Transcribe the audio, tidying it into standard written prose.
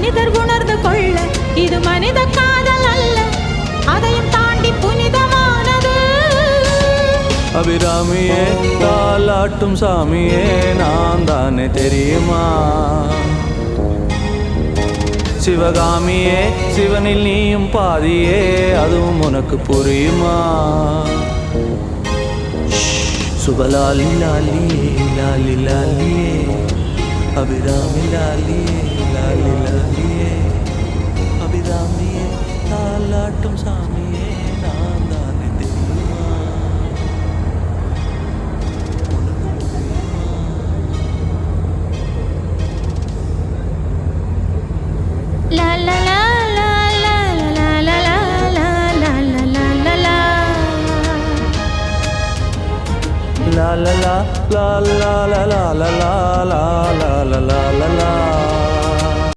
மனிதர் உணர்ந்து கொள்ள இது மனித காதல் அல்ல, அதையும் தாண்டி புனிதமானது. அபிராமியே தாலாட்டும் சாமியே நான் தானே தெரியுமா? சிவகாமியே சிவனில் நீயும் பாதியே அதுவும் உனக்கு புரியுமா? சுபலாலி லாலியே லாலி லாலியே அபிராமி லாலியே லாலி லாலியே அபிராமியே தாலாட்டும் சாமியே நான் தானே தெரியுமா? லா லா லா லா லா லா லா லா லா லா லா லா லா. La la la la la la la la la la la la la la.